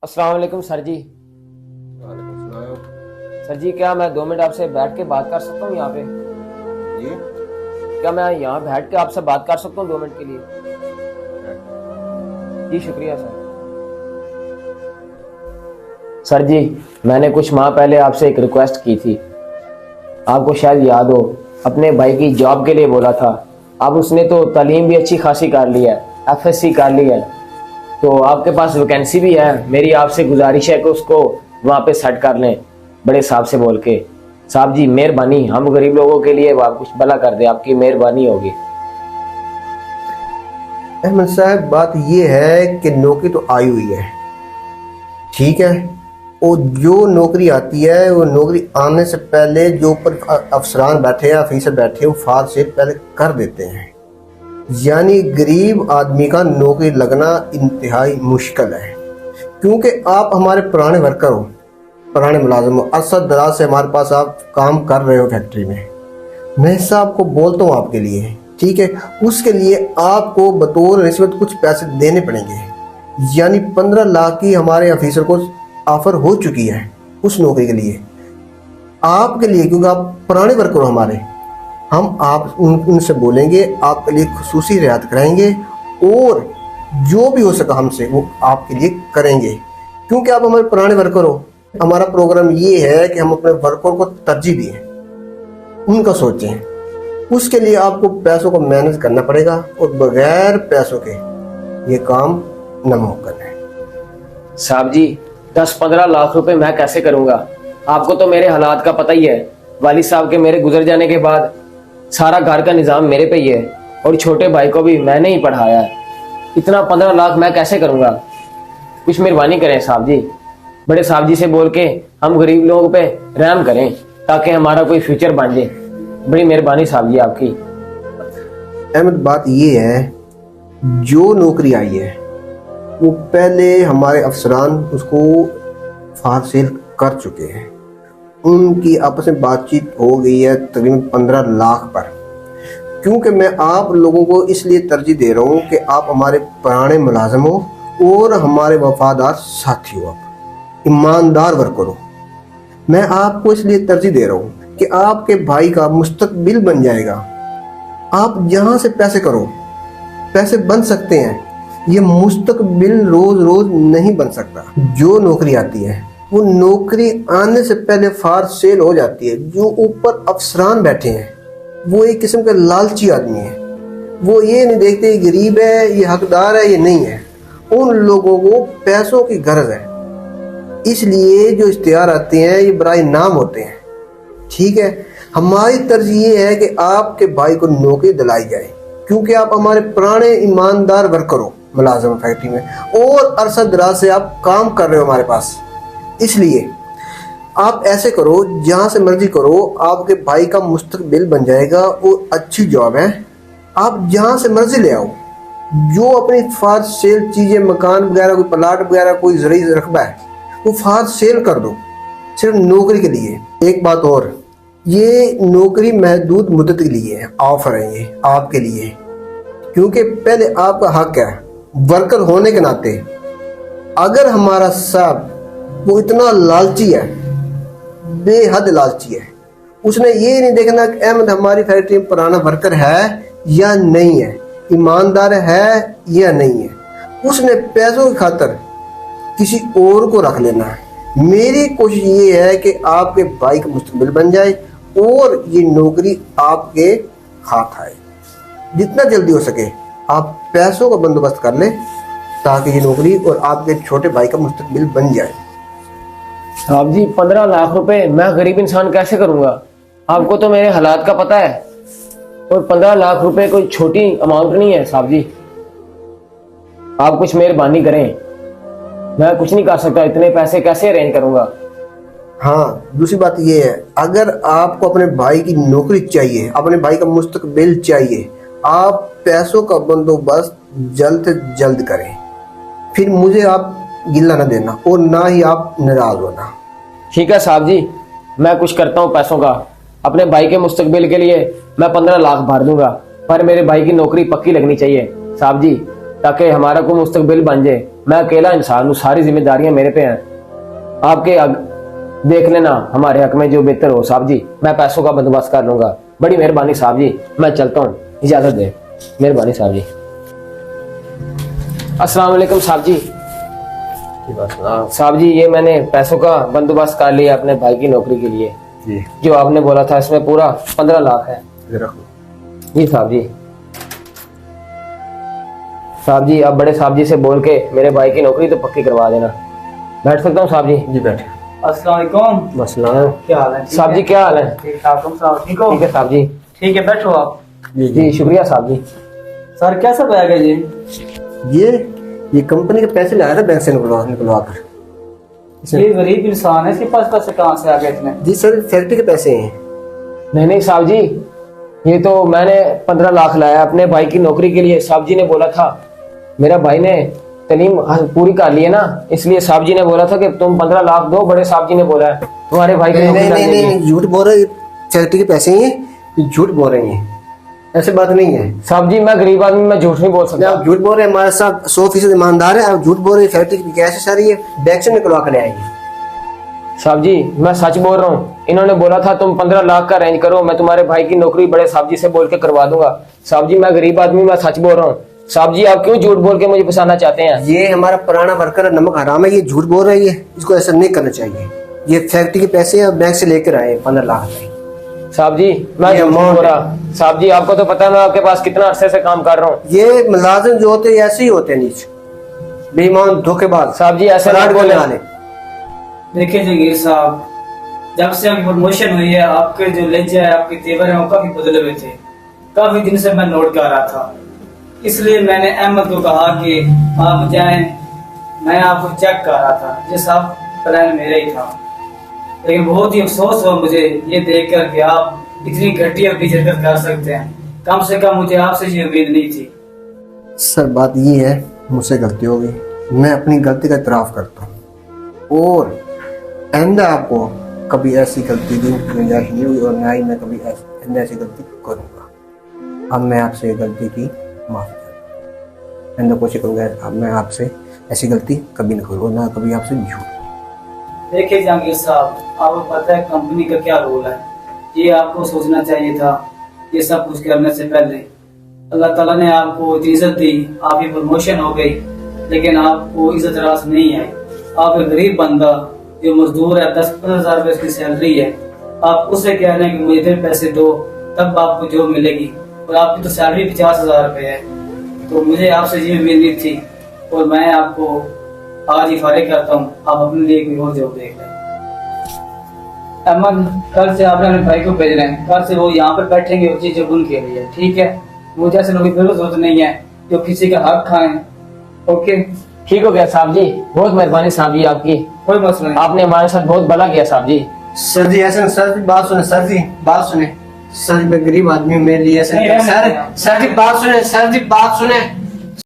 अस्सलाम वालेकुम सर जी। वालेकुम सलाम। सर जी क्या मैं 2 मिनट आपसे बैठ के बात कर सकता हूँ यहाँ पे? जी। क्या मैं यहाँ बैठ के आपसे बात कर सकता हूँ 2 मिनट के लिए? जी शुक्रिया सर। सर जी मैंने कुछ माह पहले आपसे एक रिक्वेस्ट की थी, आपको शायद याद हो। अपने भाई की जॉब के लिए बोला था। अब उसने तो तालीम भी अच्छी खासी कर ली है, FSC कर ली है, तो आपके पास वैकेंसी भी है। मेरी आपसे गुजारिश है कि उसको वहाँ पे सेट कर लें, बड़े साहब से बोल के। साहब जी मेहरबानी, हम गरीब लोगों के लिए आप कुछ भला कर दे, आपकी मेहरबानी होगी। अहमद साहब, बात ये है कि नौकरी तो आई हुई है, ठीक है। और जो नौकरी आती है वो नौकरी आने से पहले जो ऊपर अफसरान बैठे हैं, ऑफिसर बैठे हैं, वो फार से पहले कर देते हैं। यानी गरीब आदमी का नौकरी लगना इंतहाई मुश्किल है, क्योंकि आप हमारे पुराने वर्कर हो, पुराने मुलाजिम हो, अरसा दराज से हमारे पास आप काम कर रहे हो फैक्ट्री में। मैं हिस्सा आपको बोलता हूँ आपके लिए, ठीक है। उसके लिए आपको बतौर रिश्वत कुछ पैसे देने पड़ेंगे। यानी 15 लाख की हमारे ऑफिसर को ऑफर हो चुकी है उस नौकरी के लिए, आपके लिए, क्योंकि आप पुराने वर्कर हो हमारे। हम आप उनसे बोलेंगे, आपके लिए खुसूसी रियायत कराएंगे और जो भी हो सका हमसे वो आपके लिए करेंगे, क्योंकि आप हमारे पुराने वर्कर हो। हमारा प्रोग्राम ये है कि हम अपने वर्कर को तरजीह दें, उनका सोचें। उसके लिए आपको पैसों को मैनेज करना पड़ेगा और बगैर पैसों के ये काम नामुमकिन है। साहब जी 10-15 लाख रुपए मैं कैसे करूंगा? आपको तो मेरे हालात का पता ही है। वालिद साहब के मेरे गुजर जाने के बाद सारा घर का निजाम मेरे पे ही है और छोटे भाई को भी मैंने ही पढ़ाया है। इतना 15 लाख मैं कैसे करूंगा? कुछ मेहरबानी करें साहब जी, बड़े साहब जी से बोल के हम गरीब लोगों पे रहम करें ताकि हमारा कोई फ्यूचर बन जाए। बड़ी मेहरबानी साहब जी आपकी। अहमद, बात ये है, जो नौकरी आई है वो पहले हमारे अफसरान उसको फार सेल कर चुके हैं। उनकी आपस में बातचीत हो गई है तकरीबन 15 लाख पर। क्योंकि मैं आप लोगों को इसलिए तरजीह दे रहा हूँ कि आप हमारे पुराने मुलाजिम हो और हमारे वफादार साथी हो, आप ईमानदार वर्कर हो। मैं आपको इसलिए तरजीह दे रहा हूँ कि आपके भाई का मुस्तकबिल बन जाएगा। आप यहाँ से पैसे करो, पैसे बन सकते हैं। ये मुस्तकबिल रोज रोज नहीं बन सकता। जो नौकरी आती है वो नौकरी आने से पहले फार सेल हो जाती है। जो ऊपर अफसरान बैठे हैं वो एक किस्म के लालची आदमी है। वो ये नहीं देखते ये गरीब है, ये हकदार है, ये नहीं है। उन लोगों को पैसों की गर्ज है, इसलिए जो इश्तिहार आते हैं ये बराए नाम होते हैं, ठीक है। हमारी तरजीह ये है कि आपके भाई को नौकरी दिलाई जाए, क्योंकि आप हमारे पुराने ईमानदार वर्कर हो मुलाजिम फैक्ट्री में और अरसा दराज से आप काम कर रहे हो हमारे पास। इसलिए आप ऐसे करो, जहाँ से मर्जी करो, आपके भाई का मुस्तकबिल बन जाएगा और अच्छी जॉब है। आप जहाँ से मर्जी ले आओ, जो अपनी फार सेल चीज़ें, मकान वगैरह, कोई प्लाट वगैरह, कोई ज़रूरी रकबा है, वो फार सेल कर दो सिर्फ नौकरी के लिए। एक बात और, ये नौकरी महदूद मुद्दत के लिए है, ऑफर है ये आपके लिए, क्योंकि पहले आपका हक है वर्कर होने के नाते। अगर हमारा साहब वो इतना लालची है, बेहद लालची है, उसने ये नहीं देखना कि अहमद हमारी फैक्ट्री में पुराना वर्कर है या नहीं है, ईमानदार है या नहीं है, उसने पैसों की खातर किसी और को रख लेना है। मेरी कोशिश ये है कि आपके भाई का मुस्तकबिल बन जाए और ये नौकरी आपके हाथ आए। जितना जल्दी हो सके आप पैसों का बंदोबस्त कर लें ताकि ये नौकरी और आपके छोटे भाई का मुस्तकबिल बन जाए। साहब जी 15 लाख रुपए मैं गरीब इंसान कैसे करूंगा? आपको तो मेरे हालात का पता है और 15 लाख रुपए कोई छोटी अमाउंट नहीं है साहब जी। आप कुछ मेहरबानी करें, मैं कुछ नहीं कर सकता, इतने पैसे कैसे अरेंज करूंगा? हाँ, दूसरी बात ये है, अगर आपको अपने भाई की नौकरी चाहिए, अपने भाई का मुस्तकबिल चाहिए, आप पैसों का बंदोबस्त जल्द से जल्द करें। फिर मुझे आप गिल्ला ना देना और ना ही आप नाराज होना। ठीक है साहब जी, मैं कुछ करता हूँ पैसों का। अपने भाई के मुस्तकबिल के लिए मैं 15 लाख भर दूंगा, पर मेरे भाई की नौकरी पक्की लगनी चाहिए साहब जी। ताकि हमारा कोई मुस्तकबिल बन जाए। मैं अकेला इंसान हूँ, सारी जिम्मेदारियां मेरे पे हैं। आपके देख लेना हमारे हक में जो बेहतर हो साहब जी। मैं पैसों का बंदोबस्त कर लूंगा। बड़ी मेहरबानी साहब जी, मैं चलता हूँ, इजाजत दे। मेहरबानी साहब जी। अस्सलाम वालेकुम साहब जी। साहब जी, ये मैंने पैसों का बंदोबस्त कर लिया अपने भाई की नौकरी के लिए। जी जो आपने बोला था इसमें पूरा 15 लाख है। इधर रखो। जी साहब जी। साहब जी, आप बड़े साहब जी से बोल के मेरे भाई की नौकरी तो पक्की करवा देना। बैठ सकता हूँ साहब जी? जी बैठे। अस्सलाम वालेकुम। मसला क्या हाल है? साहब जी, क्या हाल है? ठीक ठाक। तुम साहब ठीक हो? ठीक है साहब जी। ठीक है, बैठो आप। जी शुक्रिया साहब जी। सर कैसा बैग है जी? ये कंपनी के पैसे लाया था बैंक से निकलवा कर। ये गरीब इंसान है, इसके पास पैसे कहाँ से आ गए इतने? जी सर, फैक्ट्री के पैसे हैं। नहीं नहीं साहब जी, ये तो मैंने 15 लाख लाया अपने भाई की नौकरी के लिए। साहब जी ने बोला था, मेरा भाई ने तालीम पूरी कर ली है ना, इसलिए साहब जी ने बोला था कि तुम 15 लाख दो। बड़े साहब जी ने बोला है तुम्हारे भाई की नहीं नौकरी नहीं लगने नहीं, की। झूठ बोल रहे, फैक्ट्री के पैसे हैं ये झूठ बोल रहे हैं, ऐसे बात नहीं है। साहब जी, मैं गरीब आदमी, मैं झूठ नहीं बोल सकता। आप झूठ बोल रहे हैं, हमारे साथ 100% ईमानदार है। आप झूठ बोल रहे हैं, फैक्ट्री की कैसे सारी है बैंक से निकलवा कर ले आएंगे। साहब जी, मैं सच बोल रहा हूँ। इन्होंने बोला था तुम 15 लाख का अरेंज करो, मैं तुम्हारे भाई की नौकरी बड़े साहब जी से बोल के करवा दूंगा। साहब जी, मैं गरीब आदमी, मैं सच बोल रहा हूँ। साहब जी, आप क्यों झूठ बोल के मुझे फंसाना चाहते हैं? ये हमारा पुराना वर्कर है, नमक हराम है, ये झूठ बोल रही है, इसको ऐसा नहीं करना चाहिए। ये फैक्ट्री के पैसे हैं, बैंक से लेकर आए 15 लाख रुपए। साहब जी, मैं ये झूठ नहीं amount बोल रहा। साहब जी, आपको तो पता है मैं आपके पास कितना अरसे से काम कर रहा हूँ। ये मुलाजिम जो होते हैं ऐसे ही होते हैं, नीच, बेईमान, धोखेबाज। साहब जी, ऐसे फ्रॉड नहीं करने बोले। वाले। देखिए जगीर साहब, जब से आपकी प्रमोशन हुई है, आपके जो लहजा है, आपके तेवर है, वो काफी बदले हुए थे। काफी दिन से मैं नोट कर रहा था, इसलिए मैंने अहमद को कहा कि आप जाएं। मैं आपको चेक कर रहा था, ये सब प्लान मेरा ही था। लेकिन बहुत ही अफसोस हुआ मुझे ये देखकर कि आप इतनी घटिया बेइज्जती कर सकते हैं। कम से कम मुझे आपसे ये उम्मीद नहीं थी। सर बात ये है, मुझसे गलती हो गई, मैं अपनी गलती का इतराफ करता हूँ और आइंदा आपको कभी ऐसी गलती की गुंजाइश नहीं हुई और ना ही मैं कभी ऐसी गलती करूँगा। अब मैं आपसे गलती की माफ़ी चाहता हूँ, आइंदा कोशिश करूँगा अब मैं आपसे ऐसी गलती कभी नहीं करूँगा, ना कभी आपसे झूठ। देखिए जहांगीर साहब, आपको पता है कंपनी का क्या रोल है। ये आपको सोचना चाहिए था ये सब कुछ करने से पहले। अल्लाह ताला ने आपको इतनी इज्जत दी, आपकी प्रमोशन हो गई, लेकिन आपको इज्जत रास नहीं आई। आप एक गरीब बंदा जो मजदूर है, 10-15 हजार रुपए उसकी सैलरी है, आप उससे कह रहे हैं कि मुझे इतने पैसे दो तब आपको जॉब मिलेगी, और आपकी तो सैलरी 50,000 रुपए है। तो मुझे आपसे ये उम्मीद नहीं थी और मैं आपको आज ही फारिग करता हूँ। आप अपने लिए कोई और जॉब देख लें। अमन, कल से आपने अपने भाई को भेज रहे हैं, कल से वो यहाँ पर बैठेंगे उसी जब उनके लिए, ठीक है? मुझे ऐसे लोगों की बिल्कुल जरूरत नहीं है जो किसी का हक खाएं। ओके, ठीक हो गया साहब जी, बहुत मेहरबानी साहब जी आपकी। कोई मसला नहीं। आपने हमारे साथ बहुत भला किया साहब जी। सर जी ऐसे सर जी बात सुने, सर जी बात सुने, सर जी मैं गरीब आदमी हूँ, मेरे लिए ऐसे नहीं, सर जी बात सुने, सर जी बात सुने।